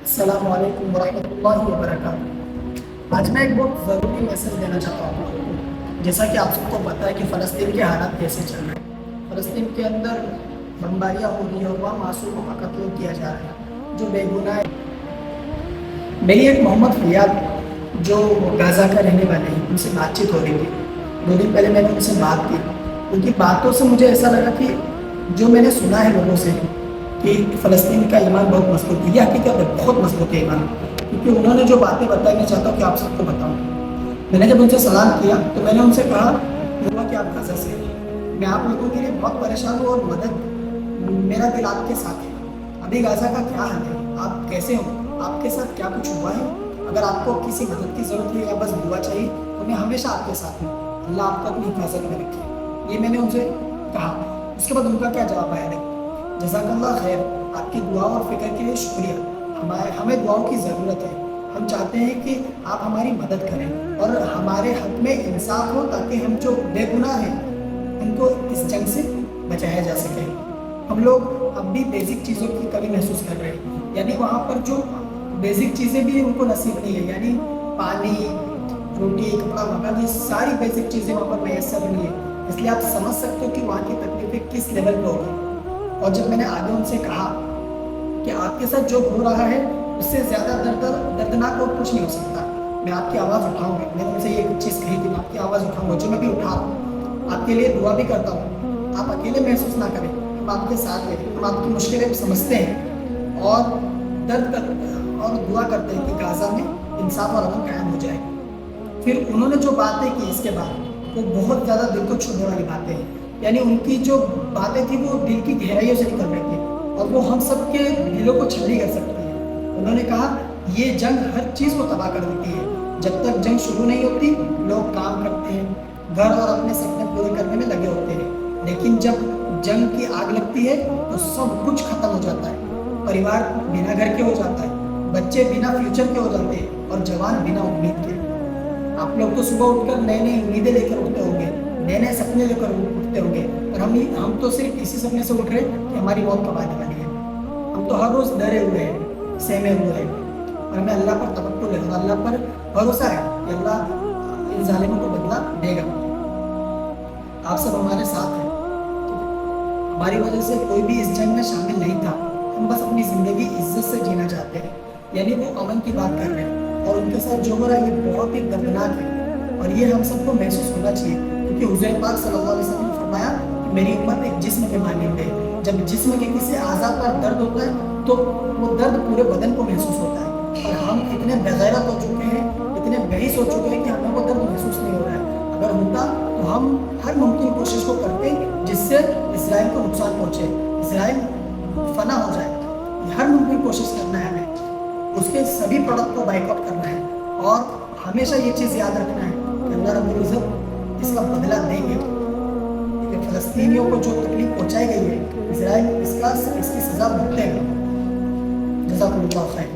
السلام علیکم ورحمۃ اللہ وبرکاتہ۔ آج میں ایک بہت ضروری میسج دینا چاہتا ہوں آپ لوگوں کو۔ جیسا کہ آپ سب کو پتہ ہے کہ فلسطین کے حالات کیسے چل رہے ہیں۔ فلسطین کے اندر بمباریاں ہو رہی ہیں اور وہاں معصوموں کا قتل کیا جا رہا ہے جو بے گناہ ہے۔ میری ایک محمد فریاد جو غزہ کا رہنے والے ہیں ان سے بات چیت ہو رہی تھی۔ 2 دن پہلے میں نے ان سے بات کی۔ ان کی باتوں سے مجھے ایسا لگا کہ جو میں نے سنا ہے لوگوں سے کہ فلسطین کا ایمان بہت مضبوط ہے، یہ حقیقت ہے، بہت مضبوط ہے ایمان، کیونکہ انہوں نے جو باتیں بتائی میں چاہتا ہوں کہ آپ سب کو بتاؤں۔ میں نے جب ان سے سلام کیا تو میں نے ان سے کہا کہ آپ غزہ سے ہیں، میں آپ لوگوں کے لیے بہت پریشان ہوں اور مدد میرا دل آپ کے ساتھ ہے۔ ابھی غزہ کا کیا حال ہے، آپ کیسے ہو، آپ کے ساتھ کیا کچھ ہوا ہے؟ اگر آپ کو کسی مدد کی ضرورت ہے یا بس دعا چاہیے تو میں ہمیشہ آپ کے ساتھ ہوں، اللہ آپ کو اپنی حفاظت میں رکھے۔ یہ میں نے ان سے کہا۔ اس کے بعد ان کا کیا جواب آیا ہے؟ جزاک اللہ خیر، آپ کی دعا اور فکر کے لیے شکریہ، ہمیں دعاؤں کی ضرورت ہے۔ ہم چاہتے ہیں کہ آپ ہماری مدد کریں اور ہمارے حق میں انصاف ہو تاکہ ہم جو بے گناہ ہیں ان کو اس جنگ سے بچایا جا سکے۔ ہم لوگ اب بھی بیسک چیزوں کی کمی محسوس کر رہے ہیں، یعنی وہاں پر جو بیسک چیزیں بھی ان کو نصیب نہیں ہے، یعنی پانی، روٹی، کپڑا، مکان، یہ ساری بیسک چیزیں وہاں پر میسر نہیں ہے۔ اس لیے آپ سمجھ سکتے ہو کہ وہاں کی تکلیفیں کس لیول پہ ہوگی۔ اور جب میں نے آگے ان سے کہا کہ آپ کے ساتھ جو ہو رہا ہے اس سے زیادہ دردناک اور کچھ نہیں ہو سکتا، میں آپ کی آواز اٹھاؤں گا، میں نے ان سے یہ چیز کہی تھی، میں آپ کی آواز اٹھاؤں گا، جو میں بھی اٹھا رہا ہوں، آپ کے لیے دعا بھی کرتا ہوں، آپ اکیلے محسوس نہ کریں، ہم آپ کے ساتھ ہیں، ہم آپ کی مشکلیں سمجھتے ہیں اور درد اور دعا کرتے ہیں کہ غزہ میں انصاف اور امن قائم ہو جائے۔ پھر انہوں نے جو باتیں کی اس کے بعد وہ بہت زیادہ دل کو چھونے والی باتیں ہیں، یعنی ان کی جو باتیں تھیں وہ دل کی گہرائیوں سے نکل رہی تھی اور وہ ہم سب کے دلوں کو چھلنی کر سکتی ہیں۔ انہوں نے کہا یہ جنگ ہر چیز کو تباہ کر دیتی ہے، جب تک جنگ شروع نہیں ہوتی لوگ کام کرتے ہیں، گھر اور اپنے سپنے پورے کرنے میں لگے ہوتے ہیں، لیکن جب جنگ کی آگ لگتی ہے تو سب کچھ ختم ہو جاتا ہے، پریوار بنا گھر کے ہو جاتا ہے، بچے بنا فیوچر کے ہو جاتے ہیں اور جوان بنا امید کے۔ آپ لوگ تو صبح اٹھ کر نئی نئی امیدیں لے کر اٹھتے ہوں گے، نئے نئے سپنے لے کر اٹھتے ہوں گے، اور ہم تو صرف اسی سپنے سے اٹھ رہے ہیں کہ ہماری موت کب آنے والی ہے۔ ہم تو ہر روز ڈرے ہوئے ہیں، سہمے ہوئے ہیں، اور ہمیں اللہ پر توکل ہے اور اللہ پر بھروسہ ہے کہ اللہ ان ظالموں کو بدلہ دے گا۔ آپ سب ہمارے ساتھ ہیں، ہماری وجہ سے کوئی بھی اس جنگ میں شامل نہیں تھا، ہم بس اپنی زندگی عزت سے جینا چاہتے ہیں، یعنی وہ امن کی بات کر رہے ہیں، اور ان کے ساتھ جو ہو رہا ہے یہ بہت ہی دردناک ہے اور یہ ہم سب کو محسوس ہونا چاہیے، کیونکہ حضور پاک صلی اللہ علیہ وسلم نے فرمایا کہ میری امت ایک جسم کے مانند ہے، جب جسم کے کسی اعضاء پر درد ہوتا ہے تو وہ درد پورے بدن کو محسوس ہوتا ہے، اور ہم اتنے بغیرت ہو چکے ہیں، اتنے بحث ہو چکے ہیں کہ ہمیں وہ درد محسوس نہیں ہو رہا ہے۔ اگر ہوتا تو ہم ہر ممکن کوشش کو کرتے جس سے اسرائیل کو نقصان پہنچے، اسرائیل فنا ہو جائے، ہر ممکن کوشش کرنا ہے ہمیں، اس کے سبھی پروڈکٹ کو بائک آؤٹ کرنا ہے، اور ہمیشہ یہ چیز یاد رکھنا ہے کہ اللہ رب العزت اس کا بدلہ دیں گے، کہ فلسطینیوں کو جو تکلیف پہنچائی گئی ہے اسرائیل اس کی سزا بھگتے گا۔ جزاک اللہ خیر۔